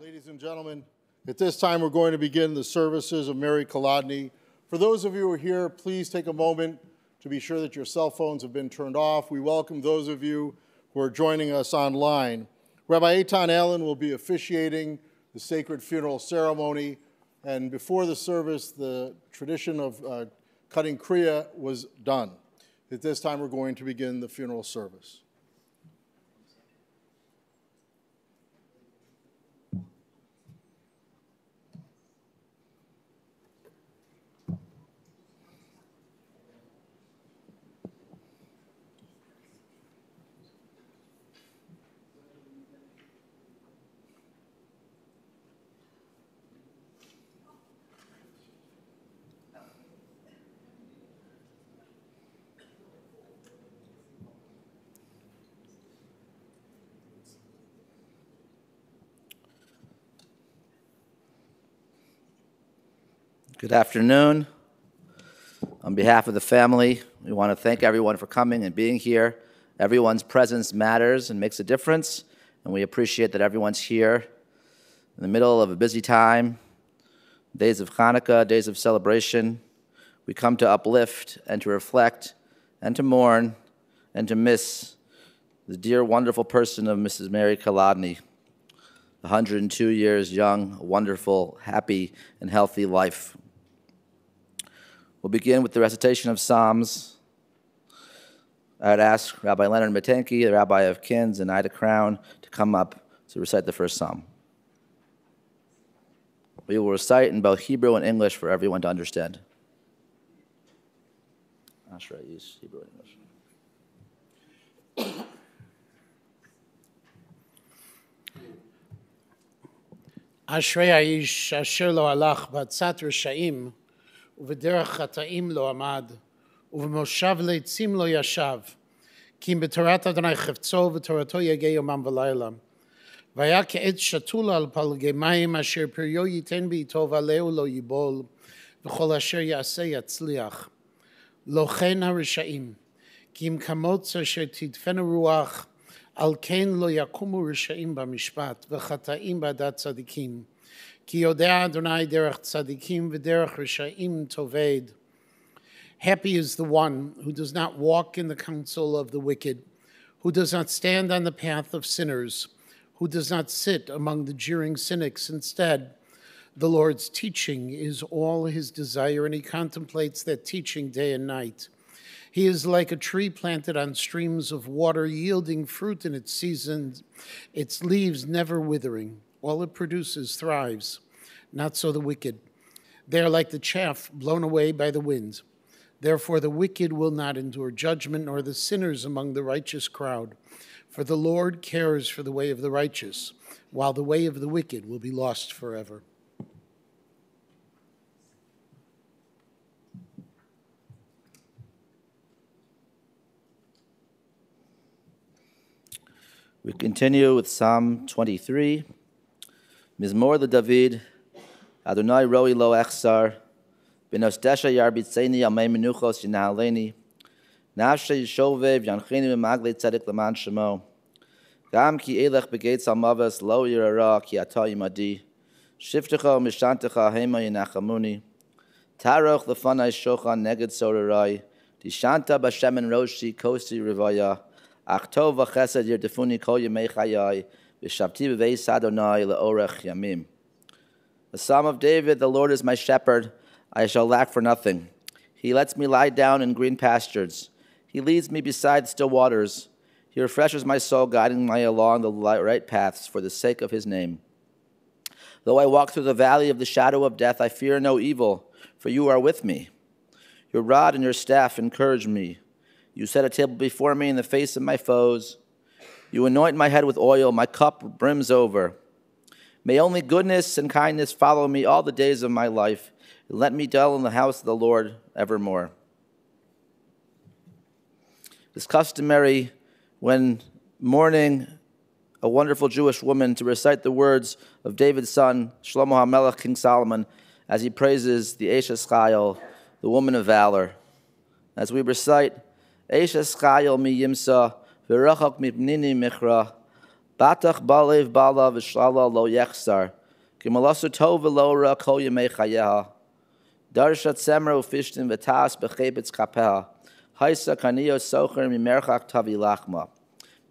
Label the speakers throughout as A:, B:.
A: Ladies and gentlemen, at this time we're going to begin the services of Mary Kolodny. For those of you who are here, please take a moment to be sure that your cell phones have been turned off. We welcome those of you who are joining us online. Rabbi Eitan Allen will be officiating the sacred funeral ceremony, and before the service, the tradition of cutting kriya was done. At this time, we're going to begin the funeral service.
B: Good afternoon. On behalf of the family, we want to thank everyone for coming and being here. Everyone's presence matters and makes a difference, and we appreciate that everyone's here in the middle of a busy time, days of Hanukkah, days of celebration. We come to uplift and to reflect and to mourn and to miss the dear, wonderful person of Mrs. Mary Kolodny, 102 years young, a wonderful, happy, and healthy life. We'll begin with the recitation of Psalms. I'd ask Rabbi Leonard Matenki, the Rabbi of Kins, and Ida Crown to come up to recite the first Psalm. We will recite in both Hebrew and English for everyone to understand. Ashrei use Hebrew and English.
C: Ashrei האיש אשר לא הלך בעצת רשעים ובדרך חטאים לא עמד ובמושב לצים לא ישב כי אם בתורת אדוני חפצו ותורתו יגע יומם ולילה והיה כעץ שתול על פלגי מים אשר פריו ייתן בעתו ועלהו לא ייבול וכל אשר יעשה יצליח לא כן הרשעים כי אם כמוץ אשר תדפנו רוח על כן לא יקומו רשעים במשפט וחטאים בעדת צדיקים. כי יודע אדוני דרך צדיקים ודרך רשעים תאבד. Happy is the one who does not walk in the counsel of the wicked, who does not stand on the path of sinners, who does not sit among the jeering cynics. Instead, the Lord's teaching is all his desire, and he contemplates that teaching day and night. He is like a tree planted on streams of water, yielding fruit in its season, its leaves never withering. All it produces thrives. Not so the wicked. They are like the chaff blown away by the wind. Therefore the wicked will not endure judgment, nor the sinners among the righteous crowd. For the Lord cares for the way of the righteous, while the way of the wicked will be lost forever.
B: We continue with Psalm 23. Mizmor LeDavid, Adonai roi lo echsar, b'nosdesha yarbitzeni al mei menuchos yinahaleni, nafshe yishovev yancheni b'maglei tzedek leman shemo, gam ki elech begeitz al mavas lo yirara ki ata imadi, shiftecha mishantecha hema yinachamuni, taroch lefanai shochan neged sorarai, dishanta b'shemen roshi kosi rivaya, ach tov v'chesed yirdefuni kol yemei chayai, v'shavti b'veis Adonai le'orech yamim. The Psalm of David, the Lord is my shepherd, I shall lack for nothing. He lets me lie down in green pastures. He leads me beside still waters. He refreshes my soul, guiding me along the right paths for the sake of his name. Though I walk through the valley of the shadow of death, I fear no evil, for you are with me. Your rod and your staff encourage me. You set a table before me in the face of my foes. You anoint my head with oil, my cup brims over. May only goodness and kindness follow me all the days of my life, and let me dwell in the house of the Lord evermore. It's customary when mourning a wonderful Jewish woman to recite the words of David's son, Shlomo HaMelech, King Solomon, as he praises the Eshes Chayil, the woman of valor. As we recite, Eshes Chayil mi yimsa, v'rachak mipnini michra, Batach balev bala v'shlala lo yechsar. Kimalasu tov v'lora kol yemei chayeha. Darshat semer ufishtin v'tas b'chebetz kapeha. Haisa kaniyo socher mimerchak tavi lachma.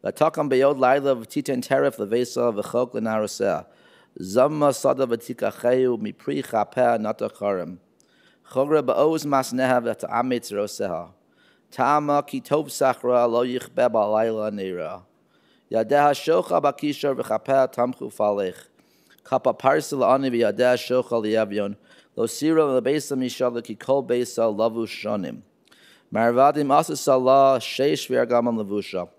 B: V'takam beyod laila v'titen teref levesa v'chok l'narosea. Zamma sada v'tikacheyu mipri chapea natakarim. Chogra ba'oz masneha v'ta'ametz roseha. Ta'ama ki tov sachra lo yichbe ba'layla neira. Yadeha shocha bakishar v'chapea tamchu falech. Kapa parsil ani v'yadeha shocha liyavion. Lo sira l'beisa mishala ki kol beisa lavu shonim. Marvadim asasala sheish v'argaman levusha.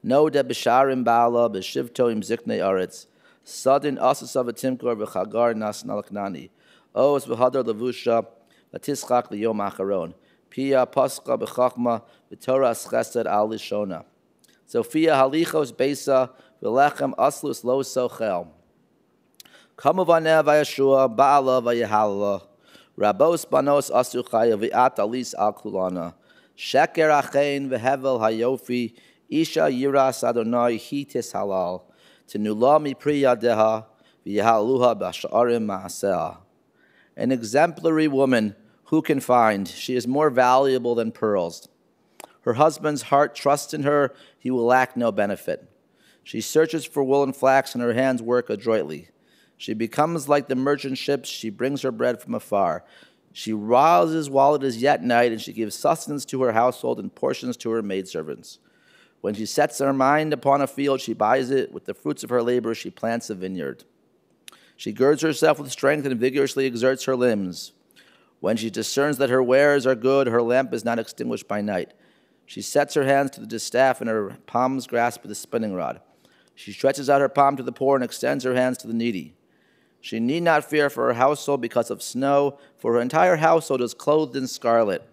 B: No de b'sharim ba'ala b'shivtoim ziknei aretz. Sadin asasa v'timkor v'chagar nas nalaknani. Oos v'hadar levusha v'tischak liyom acharon. Pia paska b'chachma v'toras chesed al lishona. Sophia halichos beisa v'lechem aslus lo sochel. Kamuvaneh v'yashua ba'ala v'yahalala. Rabos banos asu chaya v'at alis al kulana. Sheker achein v'hevel hayofi. Isha yiras Adonai hitis halal. Tenula mipri yadeha v'yahaluha b'ash'arim ma'aseh. An exemplary woman who can find. She is more valuable than pearls. Her husband's heart trusts in her. He will lack no benefit. She searches for wool and flax, and her hands work adroitly. She becomes like the merchant ships. She brings her bread from afar. She rouses while it is yet night, and she gives sustenance to her household and portions to her maidservants. When she sets her mind upon a field, she buys it. With the fruits of her labor, she plants a vineyard. She girds herself with strength and vigorously exerts her limbs. When she discerns that her wares are good, her lamp is not extinguished by night. She sets her hands to the distaff, and her palms grasp the spinning rod. She stretches out her palm to the poor and extends her hands to the needy. She need not fear for her household because of snow, for her entire household is clothed in scarlet.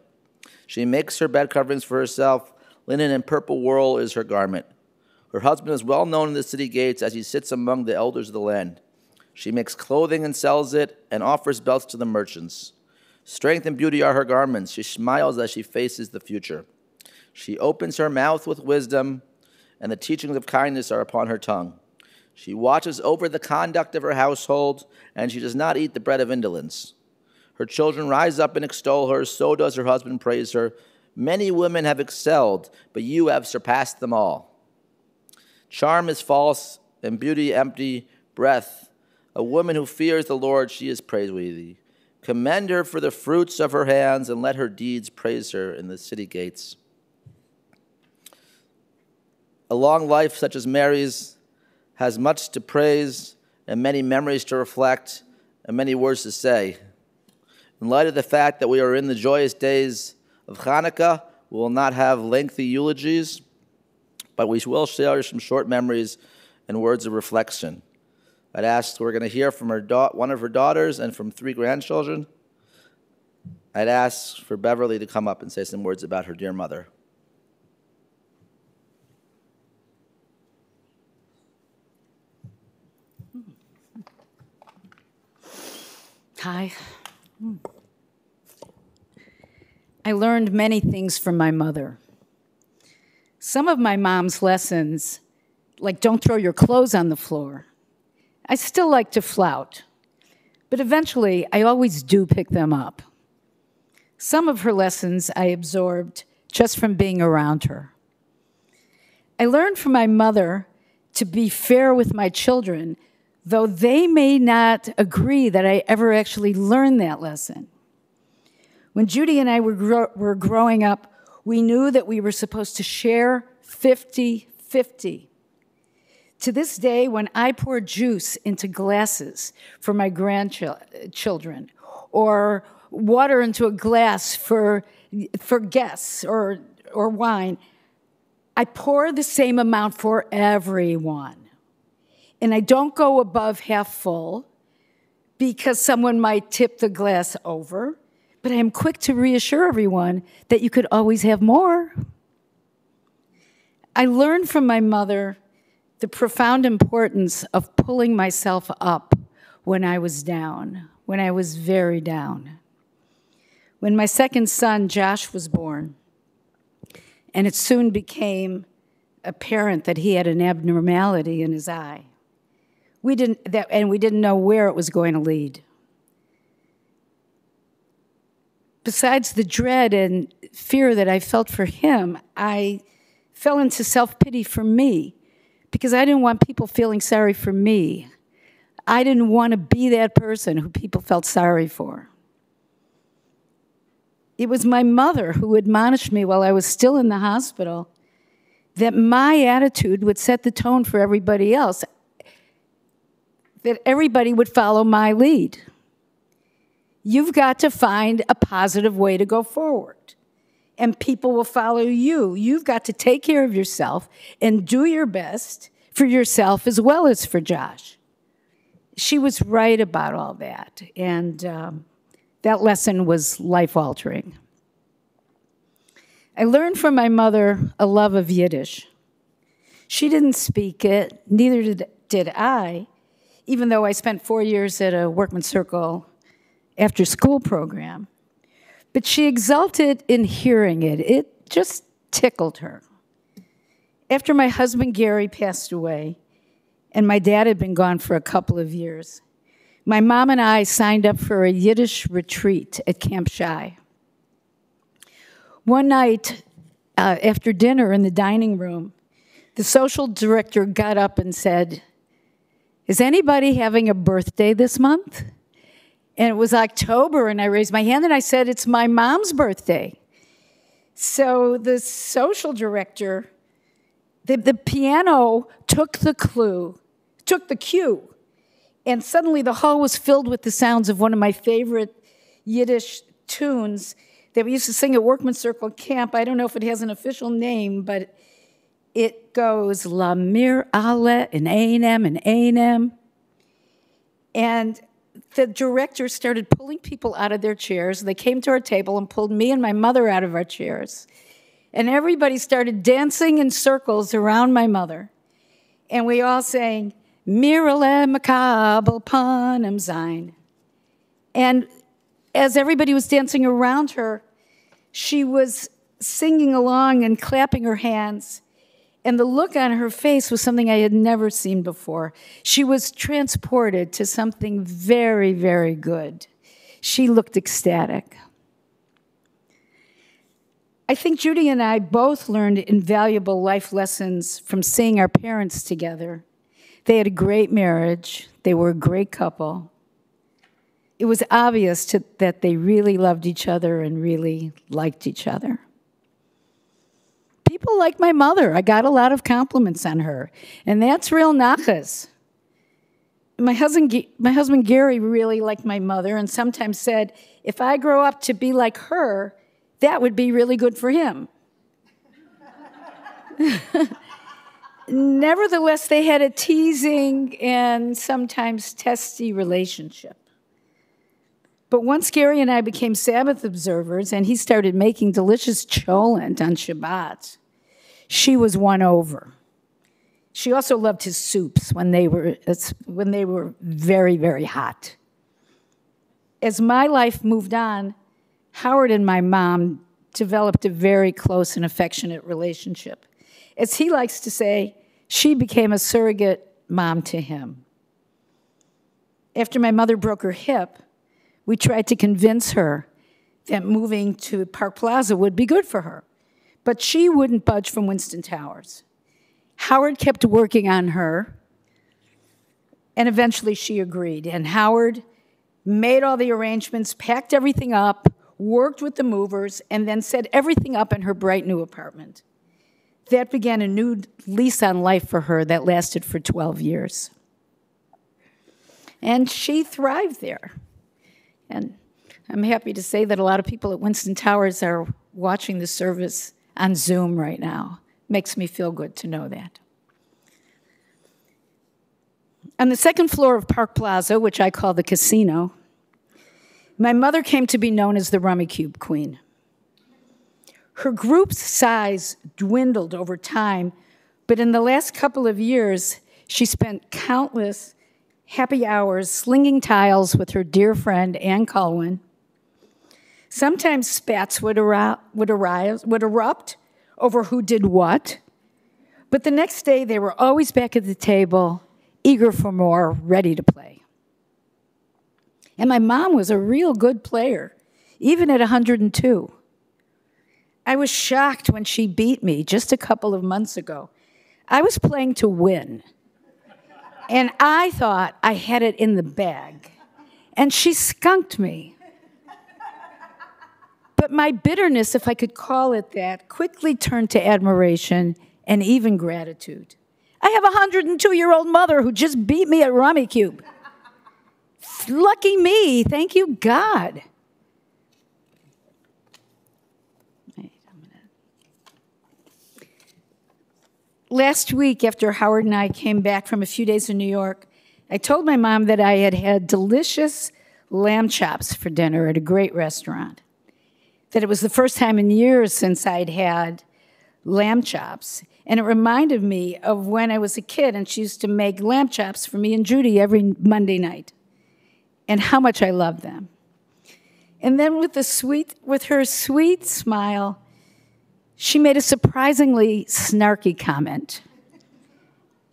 B: She makes her bed coverings for herself. Linen and purple wool is her garment. Her husband is well known in the city gates as he sits among the elders of the land. She makes clothing and sells it and offers belts to the merchants. Strength and beauty are her garments. She smiles as she faces the future. She opens her mouth with wisdom, and the teachings of kindness are upon her tongue. She watches over the conduct of her household, and she does not eat the bread of indolence. Her children rise up and extol her, so does her husband praise her. Many women have excelled, but you have surpassed them all. Charm is false, and beauty empty breath. A woman who fears the Lord, she is praiseworthy. Commend her for the fruits of her hands, and let her deeds praise her in the city gates. A long life such as Mary's has much to praise and many memories to reflect and many words to say. In light of the fact that we are in the joyous days of Hanukkah, we will not have lengthy eulogies, but we will share some short memories and words of reflection. I'd ask, we're going to hear from one of her daughters and from 3 grandchildren. I'd ask for Beverly to come up and say some words about her dear mother.
D: Hi. I learned many things from my mother. Some of my mom's lessons, like don't throw your clothes on the floor, I still like to flout, but eventually I always do pick them up. Some of her lessons I absorbed just from being around her. I learned from my mother to be fair with my children, though they may not agree that I ever actually learned that lesson. When Judy and I were growing up, we knew that we were supposed to share 50-50. To this day, when I pour juice into glasses for my grandchildren, or water into a glass for guests, or wine, I pour the same amount for everyone. And I don't go above half full because someone might tip the glass over, but I am quick to reassure everyone that you could always have more. I learned from my mother the profound importance of pulling myself up when I was down, when I was very down. When my second son, Josh, was born, and it soon became apparent that he had an abnormality in his eye. We didn't know where it was going to lead. Besides the dread and fear that I felt for him, I fell into self-pity for me because I didn't want people feeling sorry for me. I didn't want to be that person who people felt sorry for. It was my mother who admonished me while I was still in the hospital that my attitude would set the tone for everybody else, that everybody would follow my lead. You've got to find a positive way to go forward, and people will follow you. You've got to take care of yourself and do your best for yourself as well as for Josh. She was right about all that, and that lesson was life-altering. I learned from my mother a love of Yiddish. She didn't speak it, neither did I, even though I spent 4 years at a Workman Circle after-school program. But she exulted in hearing it. It just tickled her. After my husband Gary passed away, and my dad had been gone for a couple of years, my mom and I signed up for a Yiddish retreat at Camp Shai. One night, after dinner in the dining room, the social director got up and said, "Is anybody having a birthday this month?" And it was October, and I raised my hand and I said, "It's my mom's birthday." So the social director, the piano took the cue, and suddenly the hall was filled with the sounds of one of my favorite Yiddish tunes that we used to sing at Workman Circle Camp. I don't know if it has an official name, but it goes, La Mir Ale and Einem and Einem. And the director started pulling people out of their chairs. They came to our table and pulled me and my mother out of our chairs. And everybody started dancing in circles around my mother. And we all sang, Mirale Makabel Panem Zain. And as everybody was dancing around her, she was singing along and clapping her hands. And the look on her face was something I had never seen before. She was transported to something very, very good. She looked ecstatic. I think Judy and I both learned invaluable life lessons from seeing our parents together. They had a great marriage. They were a great couple. It was obvious that they really loved each other and really liked each other. People like my mother. I got a lot of compliments on her, and that's real nachas. My husband Gary really liked my mother and sometimes said, if I grow up to be like her, that would be really good for him. Nevertheless, they had a teasing and sometimes testy relationship. But once Gary and I became Sabbath observers and he started making delicious cholent on Shabbat, she was won over. She also loved his soups when they were very, very hot. As my life moved on, Howard and my mom developed a very close and affectionate relationship. As he likes to say, she became a surrogate mom to him. After my mother broke her hip, we tried to convince her that moving to Park Plaza would be good for her, but she wouldn't budge from Winston Towers. Howard kept working on her, and eventually she agreed. And Howard made all the arrangements, packed everything up, worked with the movers, and then set everything up in her bright new apartment. That began a new lease on life for her that lasted for 12 years. And she thrived there. And I'm happy to say that a lot of people at Winston Towers are watching the service on Zoom right now. Makes me feel good to know that. On the second floor of Park Plaza, which I call the casino, my mother came to be known as the Rummy Cube Queen. Her group's size dwindled over time, but in the last couple of years, she spent countless happy hours slinging tiles with her dear friend Ann Colwyn. Sometimes spats would erupt over who did what, But the next day, they were always back at the table, eager for more, ready to play. And my mom was a real good player, even at 102. I was shocked when she beat me just a couple of months ago. I was playing to win, and I thought I had it in the bag, and she skunked me. But my bitterness, if I could call it that, quickly turned to admiration and even gratitude. I have a 102-year-old mother who just beat me at Rummy Cube. Lucky me, thank you, God. Last week, after Howard and I came back from a few days in New York, I told my mom that I had had delicious lamb chops for dinner at a great restaurant, that it was the first time in years since I'd had lamb chops. And it reminded me of when I was a kid and she used to make lamb chops for me and Judy every Monday night, and how much I loved them. And then with her sweet smile, she made a surprisingly snarky comment.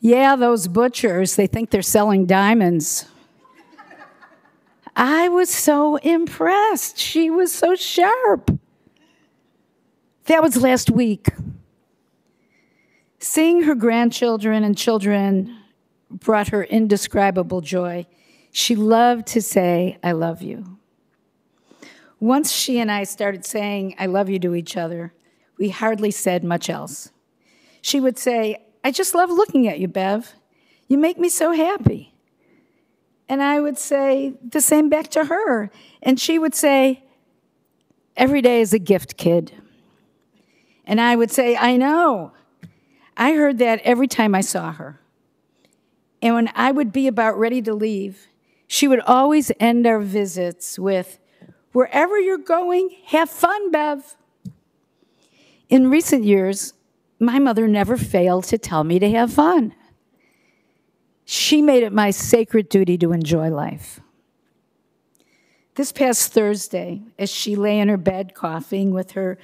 D: Yeah, those butchers, they think they're selling diamonds. I was so impressed. She was so sharp. That was last week. Seeing her grandchildren and children brought her indescribable joy. She loved to say, I love you. Once she and I started saying, I love you to each other, we hardly said much else. She would say, I just love looking at you, Bev. You make me so happy. And I would say the same back to her. And she would say, every day is a gift, kid. And I would say, I know. I heard that every time I saw her. And when I would be about ready to leave, she would always end our visits with, wherever you're going, have fun, Bev. In recent years, my mother never failed to tell me to have fun. She made it my sacred duty to enjoy life. This past Thursday, as she lay in her bed coughing with her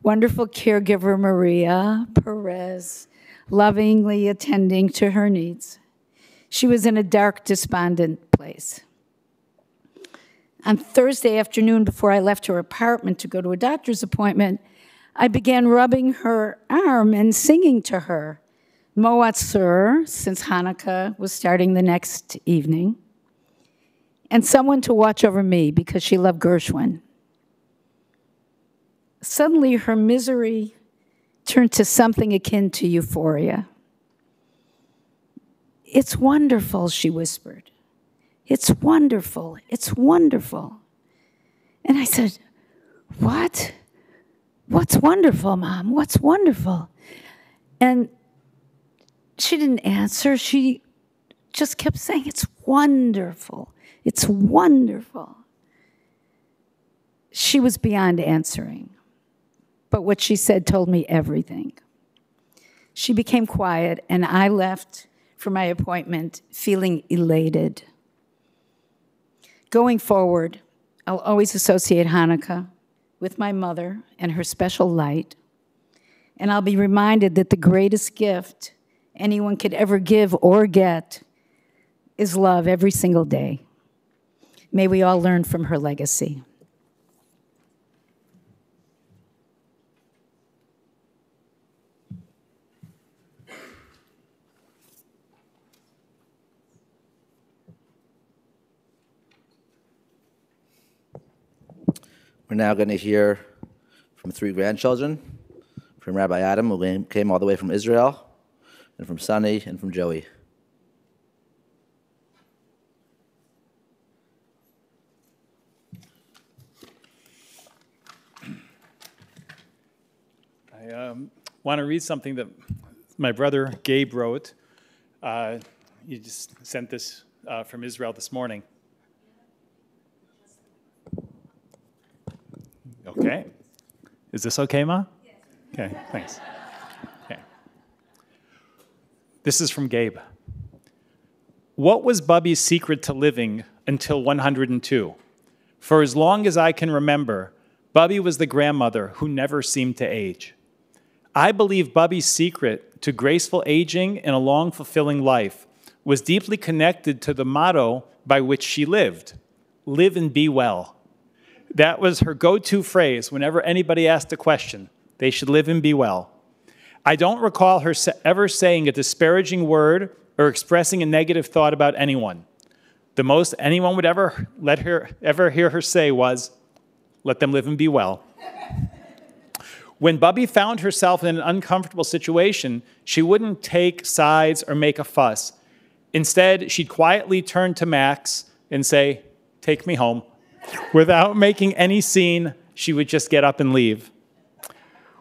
D: wonderful caregiver, Maria Perez, lovingly attending to her needs, she was in a dark, despondent place. On Thursday afternoon, before I left her apartment to go to a doctor's appointment, I began rubbing her arm and singing to her, Moatzur, since Hanukkah was starting the next evening, and someone to watch over me because she loved Gershwin. Suddenly, her misery turned to something akin to euphoria. It's wonderful, she whispered. It's wonderful. It's wonderful. And I said, what? What's wonderful, Mom? What's wonderful? And she didn't answer. She just kept saying, it's wonderful. It's wonderful. She was beyond answering. But what she said told me everything. She became quiet, and I left for my appointment feeling elated. Going forward, I'll always associate Hanukkah with my mother and her special light, and I'll be reminded that the greatest gift anyone could ever give or get is love every single day. May we all learn from her legacy.
B: We're now going to hear from 3 grandchildren, from Rabbi Adam, who came all the way from Israel, and from Sonny, and from Joey.
E: I want to read something that my brother Gabe wrote. He just sent this from Israel this morning. Okay. Is this okay, Ma? Yes. Okay, thanks. Okay. This is from Gabe. What was Bubby's secret to living until 102? For as long as I can remember, Bubby was the grandmother who never seemed to age. I believe Bubby's secret to graceful aging and a long, fulfilling life was deeply connected to the motto by which she lived, live and be well. That was her go-to phrase whenever anybody asked a question. They should live and be well. I don't recall her ever saying a disparaging word or expressing a negative thought about anyone. The most anyone would ever hear her say was, let them live and be well. When Bubby found herself in an uncomfortable situation, she wouldn't take sides or make a fuss. Instead, she'd quietly turn to Max and say, take me home. Without making any scene, she would just get up and leave.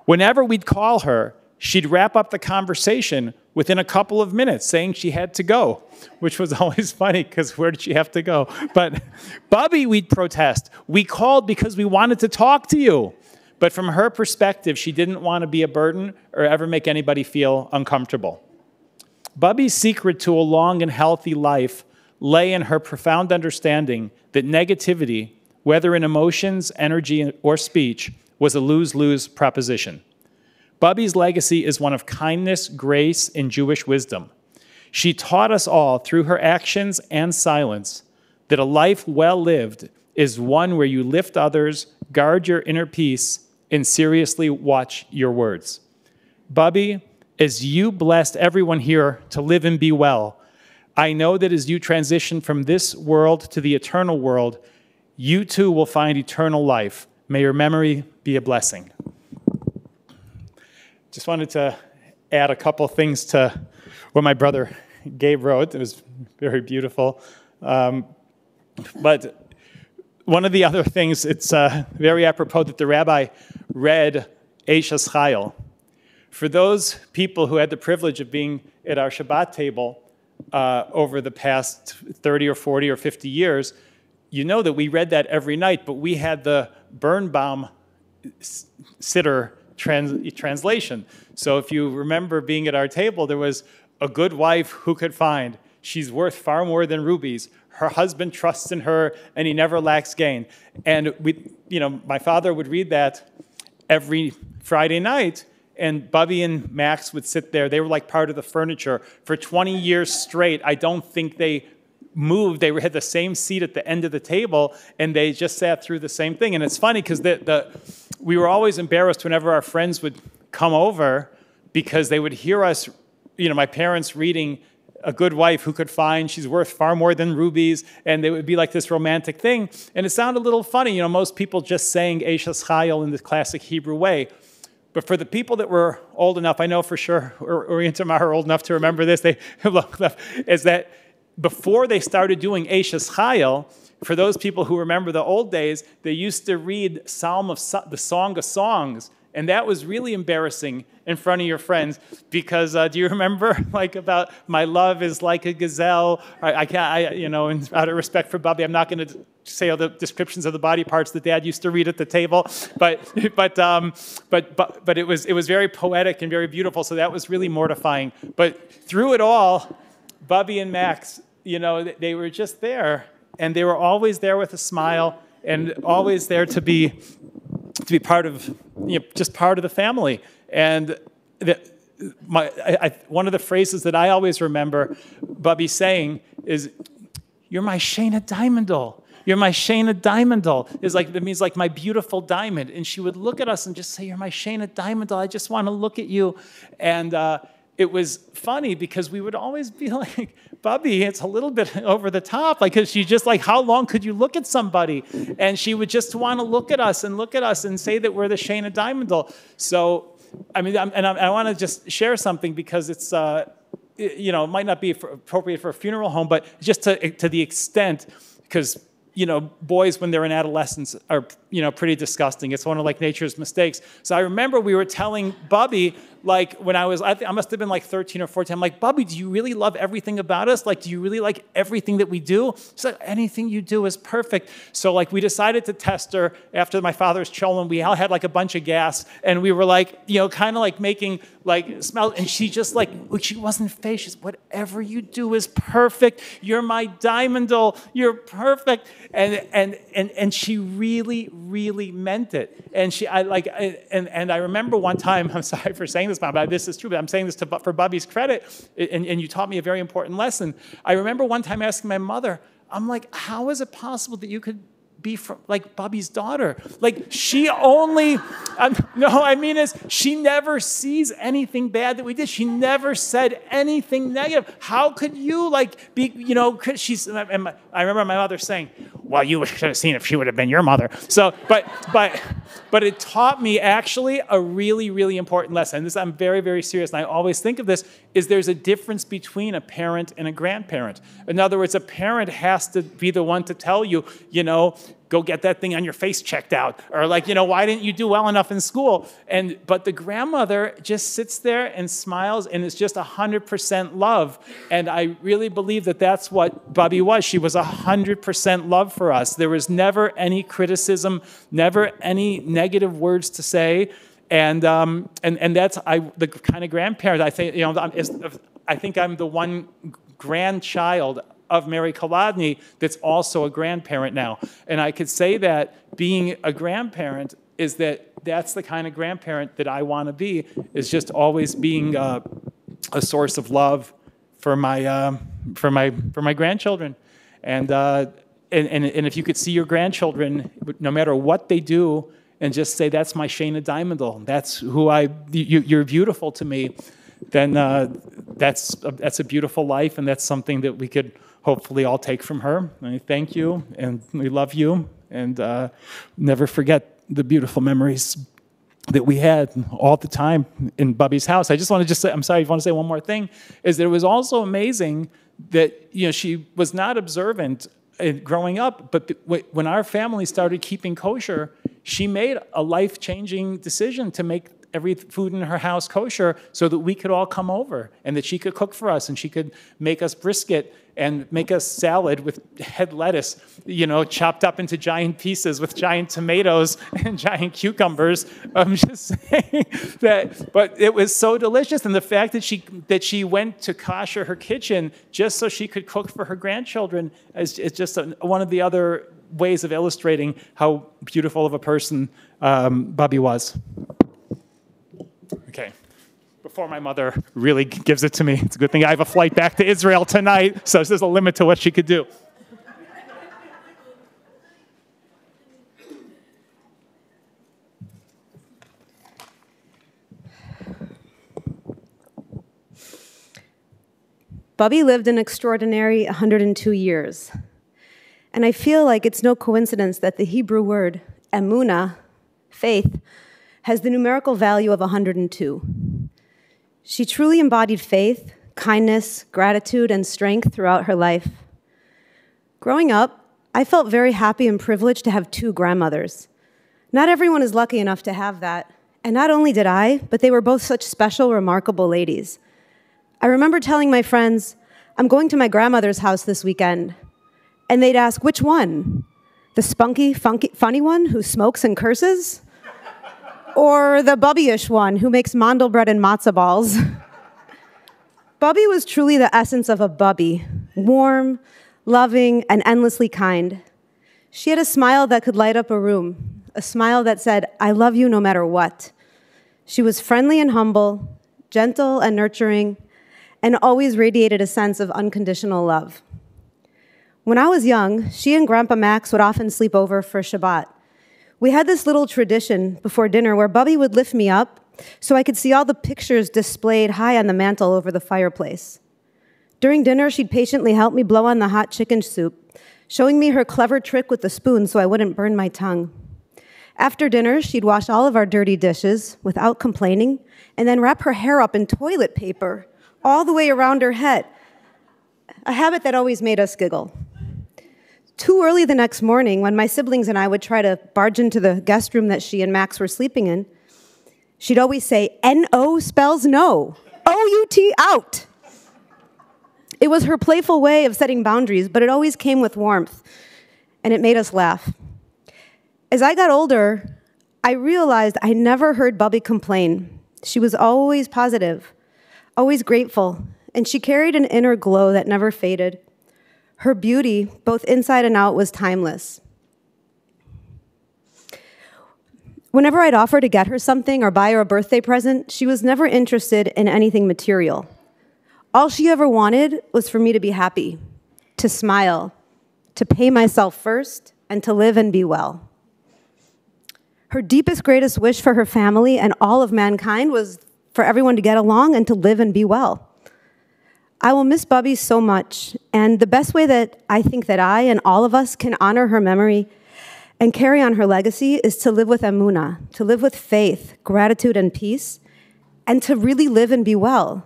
E: Whenever we'd call her, she'd wrap up the conversation within a couple of minutes, saying she had to go, which was always funny because where did she have to go? But Bubby, we'd protest. We called because we wanted to talk to you. But from her perspective, she didn't want to be a burden or ever make anybody feel uncomfortable. Bubby's secret to a long and healthy life lay in her profound understanding that negativity, whether in emotions, energy, or speech, was a lose-lose proposition. Bubby's legacy is one of kindness, grace, and Jewish wisdom. She taught us all through her actions and silence that a life well lived is one where you lift others, guard your inner peace, and seriously watch your words. Bubby, as you blessed everyone here to live and be well, I know that as you transition from this world to the eternal world, you too will find eternal life. May your memory be a blessing. Just wanted to add a couple things to what my brother Gabe wrote. It was very beautiful. But one of the other things, it's very apropos that the rabbi read Eishes Chayil. For those people who had the privilege of being at our Shabbat table over the past 30 or 40 or 50 years, you know that we read that every night, but we had the Birnbaum Siddur translation. So if you remember being at our table, there was a good wife who could find. She's worth far more than rubies. Her husband trusts in her, and he never lacks gain. And my father would read that every Friday night, and Bubby and Max would sit there. They were like part of the furniture. For 20 years straight, I don't think they moved. They had the same seat at the end of the table, and they just sat through the same thing. And it's funny because we were always embarrassed whenever our friends would come over because they would hear us, my parents reading A Good Wife Who Could Find, She's Worth Far More Than Rubies, and it would be like this romantic thing. And it sounded a little funny. Most people just sang Eishes Chayil in the classic Hebrew way. But for the people that were old enough, I know for sure, Ori and Tamar are old enough to remember this, is that before they started doing Eishes Chayil, for those people who remember the old days, they used to read the Song of Songs, and that was really embarrassing in front of your friends because do you remember about my love is like a gazelle? And out of respect for Bubby, I'm not going to say all the descriptions of the body parts that Dad used to read at the table, but it was very poetic and very beautiful. So that was really mortifying. But through it all, Bubby and Max, they were just there, and they were always there with a smile and always there to be part of, just part of the family. And one of the phrases that I always remember Bubby saying is, "You're my Shana Diamondal. You're my Shana Diamondal." It means like my beautiful diamond. And she would look at us and just say, "You're my Shana Diamondal. I just want to look at you." And it was funny because we would always be like, "Bubby, it's a little bit over the top." Because she's just like, "How long could you look at somebody?" And she would just want to look at us and say that we're the Shana Diamondal. So, I want to just share something because it's, it might not be appropriate for a funeral home, but just to the extent, because boys when they're in adolescence are, pretty disgusting. It's one of nature's mistakes. So I remember we were telling Bubby like when I must have been like 13 or 14. I'm like, Bubby, do you really love everything about us? Like, do you really like everything that we do? She's like, anything you do is perfect. So like we decided to test her after my father's Sholom. We all had like a bunch of gas and we were like, you know, kind of like making like smell. And she just like, she wasn't fazed. She's, whatever you do is perfect. You're my diamond doll. You're perfect. And she really, really meant it. And I remember one time, I'm sorry for saying this, Mom, but this is true, but I'm saying this for Bubby's credit, and you taught me a very important lesson. I remember one time asking my mother, I'm like, how is it possible that you could be from like Bubby's daughter? Like she only, she never sees anything bad that we did. She never said anything negative. How could you like be, you know, I remember my mother saying, well, you should have seen if she would have been your mother. So, but it taught me actually a really, really important lesson. This, I'm very, very serious. And I always think of this, is there's a difference between a parent and a grandparent. In other words, a parent has to be the one to tell you, you know, go get that thing on your face checked out. Or like, you know, why didn't you do well enough in school? But the grandmother just sits there and smiles and it's just 100% love. And I really believe that that's what Bubby was. She was 100% love for us. There was never any criticism, never any negative words to say. And that's the kind of grandparent I think, you know, I think I'm the one grandchild of Mary Kolodny that's also a grandparent now. And I could say that being a grandparent is that's the kind of grandparent that I want to be, is just always being a source of love for my grandchildren. And if you could see your grandchildren, no matter what they do, and just say, that's my Shayna Diamondal, that's who you're beautiful to me, then that's a beautiful life, and that's something that we could hopefully all take from her. And I thank you, and we love you, and never forget the beautiful memories that we had all the time in Bubby's house. I just want to say, I'm sorry, I want to say one more thing, is that it was also amazing that, you know, she was not observant growing up, but when our family started keeping kosher, she made a life-changing decision to make every food in her house kosher so that we could all come over and that she could cook for us and she could make us brisket and make us salad with head lettuce, you know, chopped up into giant pieces with giant tomatoes and giant cucumbers. I'm just saying that, but it was so delicious. And the fact that she went to kosher her kitchen just so she could cook for her grandchildren is just one of the other ways of illustrating how beautiful of a person Bubby was. Okay. Before my mother really gives it to me, it's a good thing I have a flight back to Israel tonight, so there's a limit to what she could do.
F: Bubby lived an extraordinary 102 years. And I feel like it's no coincidence that the Hebrew word emunah, faith, has the numerical value of 102. She truly embodied faith, kindness, gratitude, and strength throughout her life. Growing up, I felt very happy and privileged to have two grandmothers. Not everyone is lucky enough to have that, and not only did I, but they were both such special, remarkable ladies. I remember telling my friends, I'm going to my grandmother's house this weekend, and they'd ask, which one? The spunky, funny one who smokes and curses? Or the Bubby-ish one who makes mandel bread and matzo balls? Bubby was truly the essence of a Bubby, warm, loving, and endlessly kind. She had a smile that could light up a room, a smile that said, I love you no matter what. She was friendly and humble, gentle and nurturing, and always radiated a sense of unconditional love. When I was young, she and Grandpa Max would often sleep over for Shabbat. We had this little tradition before dinner where Bubby would lift me up so I could see all the pictures displayed high on the mantle over the fireplace. During dinner, she'd patiently help me blow on the hot chicken soup, showing me her clever trick with the spoon so I wouldn't burn my tongue. After dinner, she'd wash all of our dirty dishes without complaining and then wrap her hair up in toilet paper all the way around her head, a habit that always made us giggle. Too early the next morning, when my siblings and I would try to barge into the guest room that she and Max were sleeping in, She'd always say, N-O spells no, O-U-T out. It was her playful way of setting boundaries, but it always came with warmth, and it made us laugh. As I got older, I realized I never heard Bubby complain. She was always positive, always grateful, and she carried an inner glow that never faded. Her beauty, both inside and out, was timeless. Whenever I'd offer to get her something or buy her a birthday present, she was never interested in anything material. All she ever wanted was for me to be happy, to smile, to pay myself first, and to live and be well. Her deepest, greatest wish for her family and all of mankind was for everyone to get along and to live and be well. I will miss Bubby so much, and the best way that I think that I and all of us can honor her memory and carry on her legacy is to live with emunah, to live with faith, gratitude, and peace, and to really live and be well.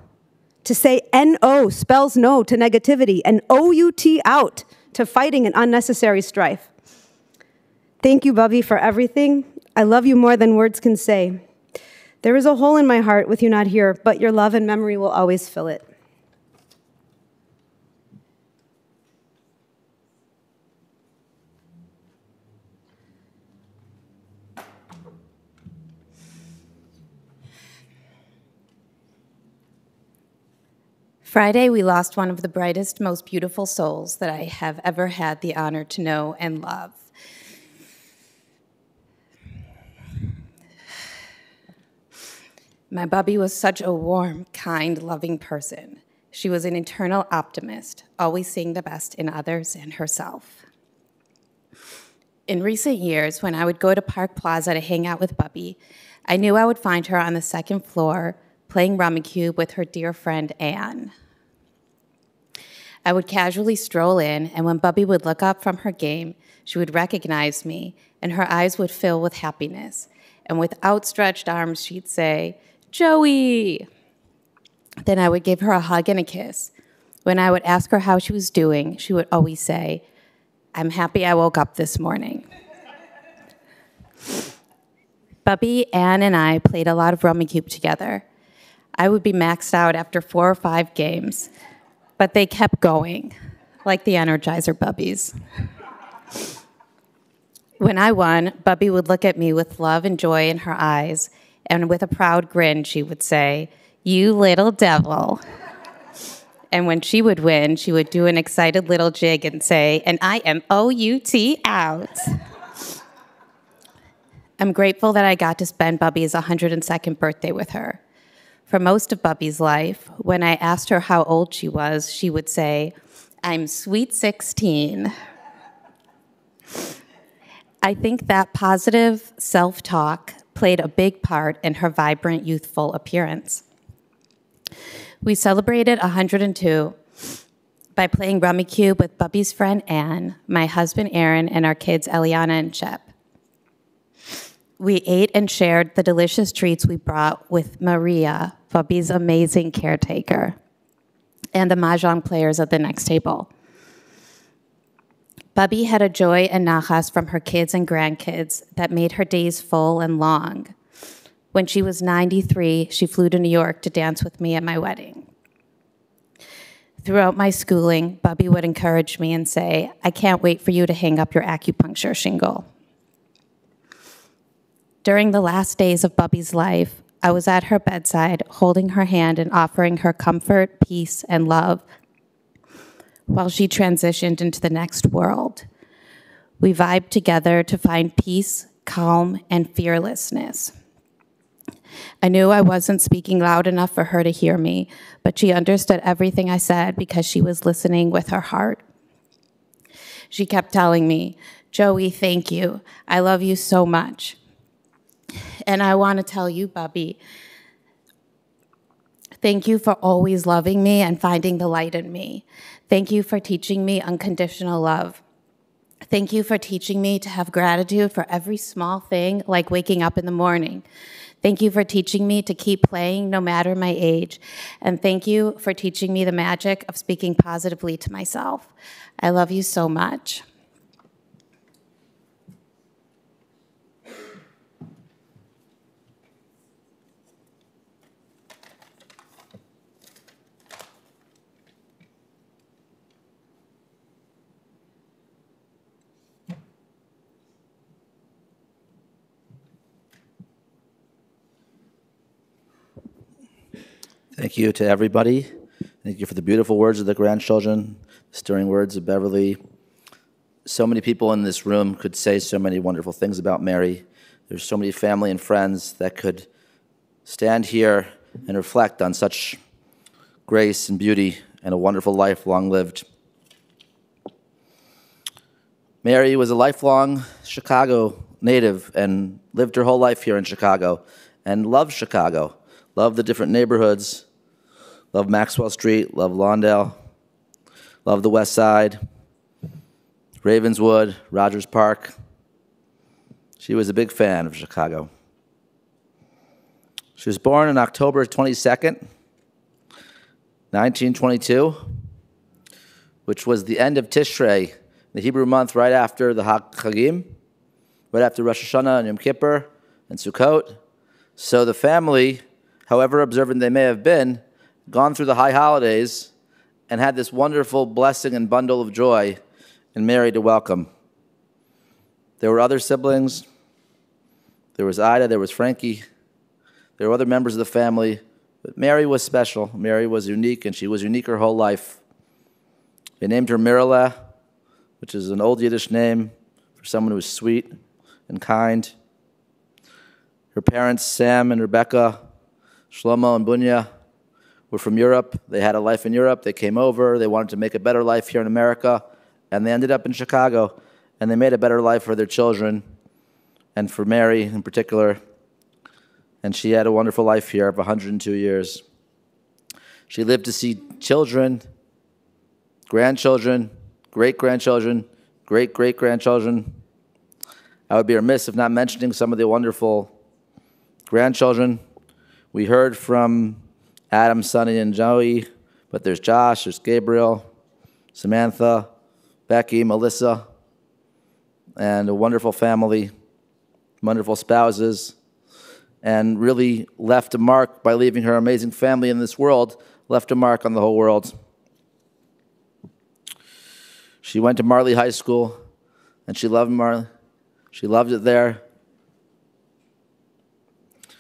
F: To say N-O spells no to negativity and O-U-T out to fighting and unnecessary strife. Thank you, Bubby, for everything. I love you more than words can say. There is a hole in my heart with you not here, but your love and memory will always fill it.
G: Friday, we lost one of the brightest, most beautiful souls that I have ever had the honor to know and love. My Bubby was such a warm, kind, loving person. She was an eternal optimist, always seeing the best in others and herself. In recent years, when I would go to Park Plaza to hang out with Bubby, I knew I would find her on the second floor playing Rummikub with her dear friend Anne. I would casually stroll in, and when Bubby would look up from her game, she would recognize me, and her eyes would fill with happiness. And with outstretched arms, she'd say, "Joey!" Then I would give her a hug and a kiss. When I would ask her how she was doing, she would always say, "I'm happy I woke up this morning." Bubby, Anne, and I played a lot of Rummikub together. I would be maxed out after 4 or 5 games, but they kept going, like the Energizer Bubbies. When I won, Bubby would look at me with love and joy in her eyes, and with a proud grin, she would say, "You little devil." And when she would win, she would do an excited little jig and say, "And I am O-U-T out." I'm grateful that I got to spend Bubby's 102nd birthday with her. For most of Bubby's life, when I asked her how old she was, she would say, "I'm sweet 16. I think that positive self-talk played a big part in her vibrant, youthful appearance. We celebrated 102 by playing Rummikub with Bubby's friend Anne, my husband Aaron, and our kids Eliana and Shep. We ate and shared the delicious treats we brought with Maria, Bubby's amazing caretaker, and the mahjong players at the next table. Bubby had a joy and nachas from her kids and grandkids that made her days full and long. When she was 93, she flew to New York to dance with me at my wedding. Throughout my schooling, Bubby would encourage me and say, "I can't wait for you to hang up your acupuncture shingle." During the last days of Bubby's life, I was at her bedside, holding her hand and offering her comfort, peace, and love while she transitioned into the next world. We vibed together to find peace, calm, and fearlessness. I knew I wasn't speaking loud enough for her to hear me, but she understood everything I said because she was listening with her heart. She kept telling me, "Joey, thank you. I love you so much. And I want to tell you, Bubby, thank you for always loving me and finding the light in me. Thank you for teaching me unconditional love. Thank you for teaching me to have gratitude for every small thing, like waking up in the morning. Thank you for teaching me to keep playing no matter my age. And thank you for teaching me the magic of speaking positively to myself. I love you so much."
B: Thank you to everybody. Thank you for the beautiful words of the grandchildren, the stirring words of Beverly. So many people in this room could say so many wonderful things about Mary. There's so many family and friends that could stand here and reflect on such grace and beauty and a wonderful life long lived. Mary was a lifelong Chicago native and lived her whole life here in Chicago and loved Chicago, loved the different neighborhoods, loved Maxwell Street, loved Lawndale, loved the West Side, Ravenswood, Rogers Park. She was a big fan of Chicago. She was born on October 22nd, 1922, which was the end of Tishrei, the Hebrew month right after the Chagim, right after Rosh Hashanah and Yom Kippur and Sukkot. So the family, however observant they may have been, gone through the high holidays and had this wonderful blessing and bundle of joy in Mary to welcome. There were other siblings. There was Ida, there was Frankie. There were other members of the family. But Mary was special. Mary was unique, and she was unique her whole life. They named her Mirala, which is an old Yiddish name for someone who was sweet and kind. Her parents, Sam and Rebecca, Shlomo and Bunya, were from Europe. They had a life in Europe. They came over. They wanted to make a better life here in America, and they ended up in Chicago, and they made a better life for their children and for Mary in particular. And she had a wonderful life here of 102 years. She lived to see children, grandchildren, great-grandchildren, great-great-grandchildren. I would be remiss if not mentioning some of the wonderful grandchildren. We heard from Adam, Sonny, and Joey, but there's Josh, there's Gabriel, Samantha, Becky, Melissa, and a wonderful family, wonderful spouses, and really left a mark by leaving her amazing family in this world, left a mark on the whole world. She went to Marley High School, and she loved Marley. She loved it there.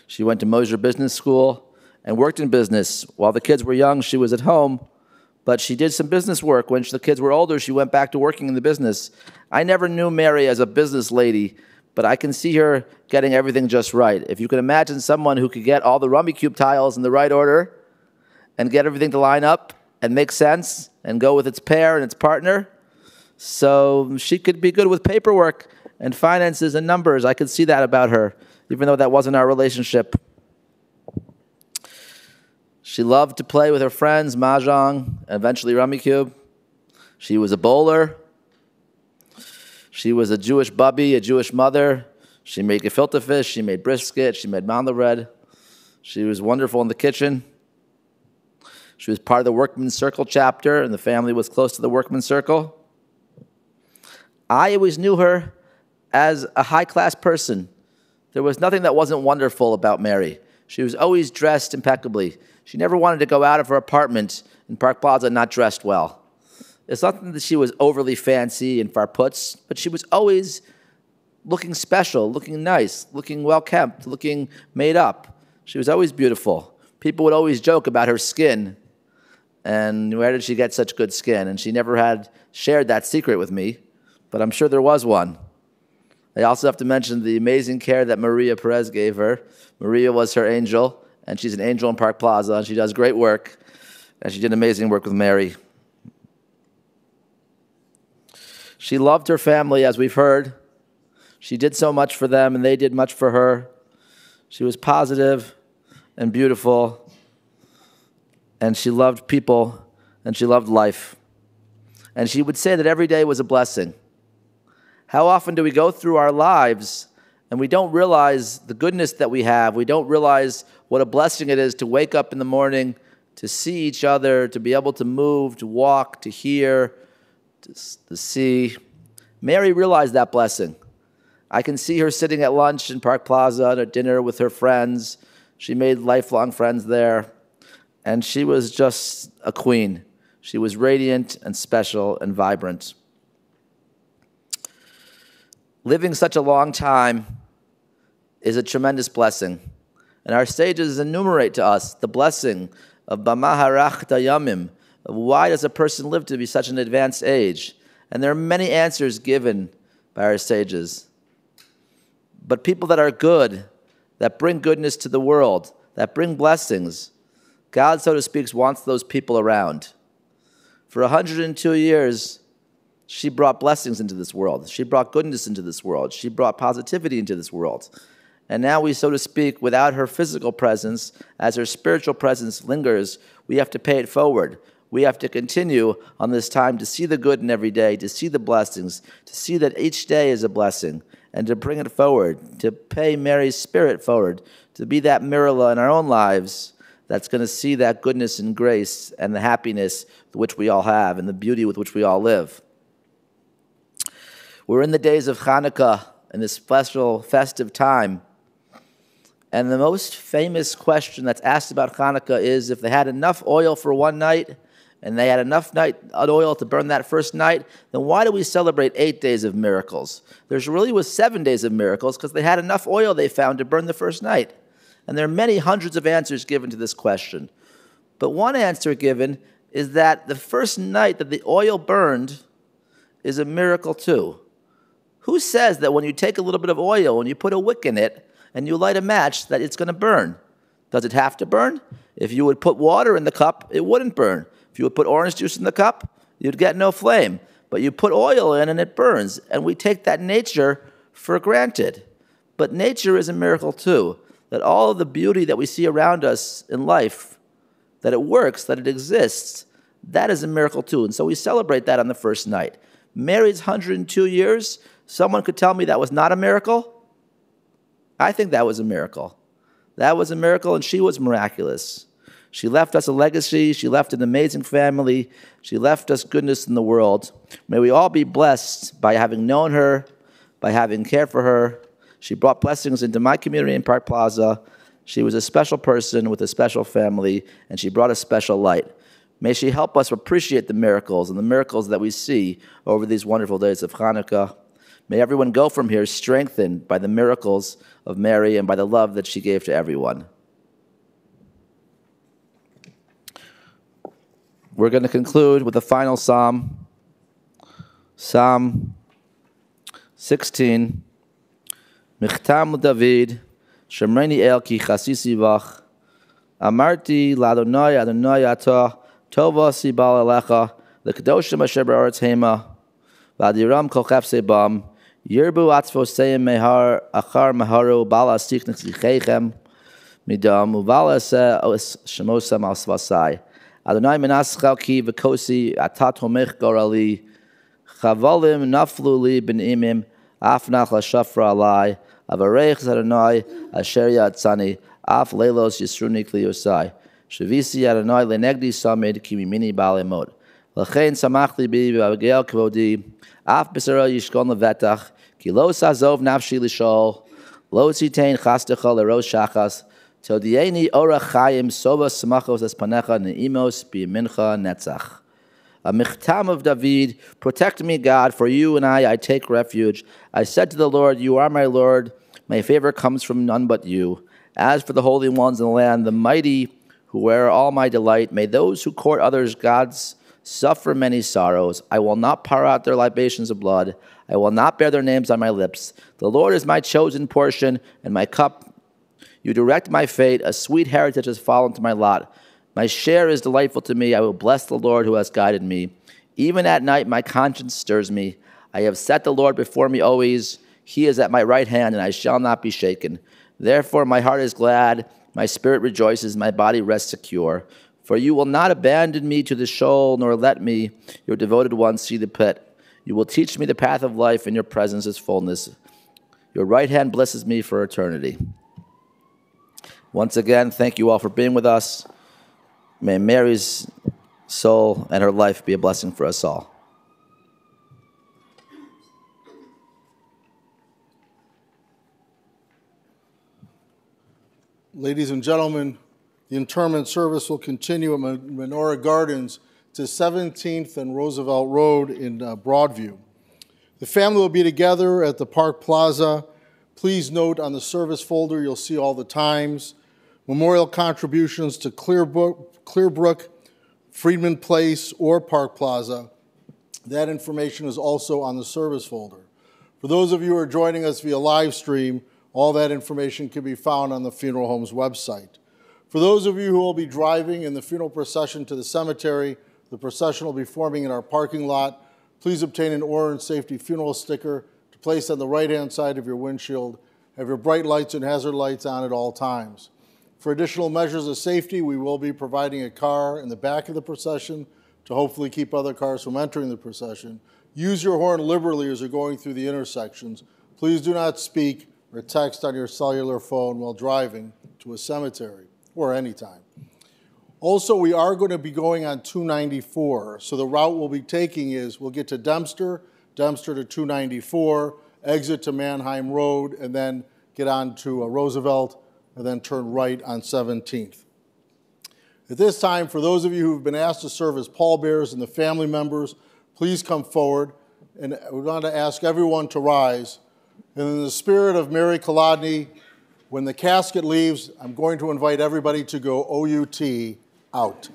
B: She went to Moshe Business School and worked in business. While the kids were young, she was at home, but she did some business work. When the kids were older, she went back to working in the business. I never knew Mary as a business lady, but I can see her getting everything just right. If you can imagine someone who could get all the Rummy Cube tiles in the right order and get everything to line up and make sense and go with its pair and its partner, so she could be good with paperwork and finances and numbers. I could see that about her, even though that wasn't our relationship. She loved to play with her friends, mahjong, and eventually Rummy Cube. She was a bowler. She was a Jewish bubby, a Jewish mother. She made gefilte fish. She made brisket. She made mandel bread. She was wonderful in the kitchen. She was part of the Workman's Circle chapter, and the family was close to the Workman's Circle. I always knew her as a high-class person. There was nothing that wasn't wonderful about Mary. She was always dressed impeccably. She never wanted to go out of her apartment in Park Plaza not dressed well. It's not that she was overly fancy and farputz, but she was always looking special, looking nice, looking well-kept, looking made up. She was always beautiful. People would always joke about her skin, and where did she get such good skin? And she never had shared that secret with me, but I'm sure there was one. I also have to mention the amazing care that Maria Perez gave her. Maria was her angel, and she's an angel in Park Plaza, and she does great work, and she did amazing work with Mary. She loved her family, as we've heard. She did so much for them, and they did much for her. She was positive and beautiful, and she loved people, and she loved life. And she would say that every day was a blessing. How often do we go through our lives and we don't realize the goodness that we have? We don't realize what a blessing it is to wake up in the morning, to see each other, to be able to move, to walk, to hear, to see. Mary realized that blessing. I can see her sitting at lunch in Park Plaza and at dinner with her friends. She made lifelong friends there. And she was just a queen. She was radiant and special and vibrant. Living such a long time is a tremendous blessing. And our sages enumerate to us the blessing of Bama Harach Dayamim, of why does a person live to be such an advanced age? And there are many answers given by our sages. But people that are good, that bring goodness to the world, that bring blessings, God, so to speak, wants those people around. For 102 years, she brought blessings into this world. She brought goodness into this world. She brought positivity into this world. And now we, so to speak, without her physical presence, as her spiritual presence lingers, we have to pay it forward. We have to continue on this time to see the good in every day, to see the blessings, to see that each day is a blessing, and to bring it forward, to pay Mary's spirit forward, to be that Mirala in our own lives that's going to see that goodness and grace and the happiness which we all have and the beauty with which we all live. We're in the days of Hanukkah, in this special festive time. And the most famous question that's asked about Hanukkah is if they had enough oil for one night and they had enough oil to burn that first night, then why do we celebrate 8 days of miracles? There's really was 7 days of miracles because they had enough oil they found to burn the first night. And there are many hundreds of answers given to this question. But one answer given is that the first night that the oil burned is a miracle too. Who says that when you take a little bit of oil and you put a wick in it and you light a match that it's going to burn? Does it have to burn? If you would put water in the cup, it wouldn't burn. If you would put orange juice in the cup, you'd get no flame. But you put oil in and it burns. And we take that nature for granted. But nature is a miracle too. That all of the beauty that we see around us in life, that it works, that it exists, that is a miracle too. And so we celebrate that on the first night. Mary's 102 years, someone could tell me that was not a miracle? I think that was a miracle. That was a miracle, and she was miraculous. She left us a legacy. She left an amazing family. She left us goodness in the world. May we all be blessed by having known her, by having cared for her. She brought blessings into my community in Park Plaza. She was a special person with a special family, and she brought a special light. May she help us appreciate the miracles and the miracles that we see over these wonderful days of Hanukkah. May everyone go from here strengthened by the miracles of Mary and by the love that she gave to everyone. We're going to conclude with the final psalm, Psalm 16. Michtam David, Shemreni El ki chasisi vach, Amarti l'Adonai Adonai Ata, Tova sibal alecha, l'kadoshim asher ba'aretz hema, v'adiram kol chefsei bam, Yirbu atzvoseim mehar achar meharu bala sichnik zichechem midam uvala se os shemosam al svasai. Adonai menaschal ki v'kosi atat homech gorali chavalim naflu li ben imim afnach l'shafra alai avarech Adonai asher yatzani af leilos yisruni kliyosai shavisi Adonai lenegdi samid ki mimini bal emod l'chein samachli bi v'Avigael kvodi af b'sara yishkon levetach Ki lo sazov nafshi lishol, lo tzitein chastecha lerosh shachas, todieni ora chayim sova smachos espanecha neimos bimincha netzach. A michtam of David, protect me, God, for you and I take refuge. I said to the Lord, you are my Lord. My favor comes from none but you. As for the holy ones in the land, the mighty who wear all my delight, may those who court others' gods suffer many sorrows. I will not pour out their libations of blood. I will not bear their names on my lips. The Lord is my chosen portion and my cup. You direct my fate. A sweet heritage has fallen to my lot. My share is delightful to me. I will bless the Lord who has guided me. Even at night, my conscience stirs me. I have set the Lord before me always. He is at my right hand, and I shall not be shaken. Therefore, my heart is glad. My spirit rejoices. My body rests secure. For you will not abandon me to the Sheol, nor let me, your devoted one, see the pit. You will teach me the path of life, and your presence is fullness. Your right hand blesses me for eternity. Once again, thank you all for being with us. May Mary's soul and her life be a blessing for us all.
A: Ladies and gentlemen, the interment service will continue at Menorah Gardens to 17th and Roosevelt Road in Broadview. The family will be together at the Park Plaza. Please note on the service folder, you'll see all the times. Memorial contributions to Clearbrook, Friedman Place, or Park Plaza. That information is also on the service folder. For those of you who are joining us via live stream, all that information can be found on the funeral home's website. For those of you who will be driving in the funeral procession to the cemetery, the procession will be forming in our parking lot. Please obtain an orange safety funeral sticker to place on the right-hand side of your windshield. Have your bright lights and hazard lights on at all times. For additional measures of safety, we will be providing a car in the back of the procession to hopefully keep other cars from entering the procession. Use your horn liberally as you're going through the intersections. Please do not speak or text on your cellular phone while driving to a cemetery or anytime. Also, we are going to be going on 294. So the route we'll be taking is we'll get to Dempster to 294, exit to Mannheim Road, and then get on to Roosevelt, and then turn right on 17th. At this time, for those of you who've been asked to serve as pallbearers and the family members, please come forward. And we're going to ask everyone to rise. And in the spirit of Mary Kolodny, when the casket leaves, I'm going to invite everybody to go OUT out.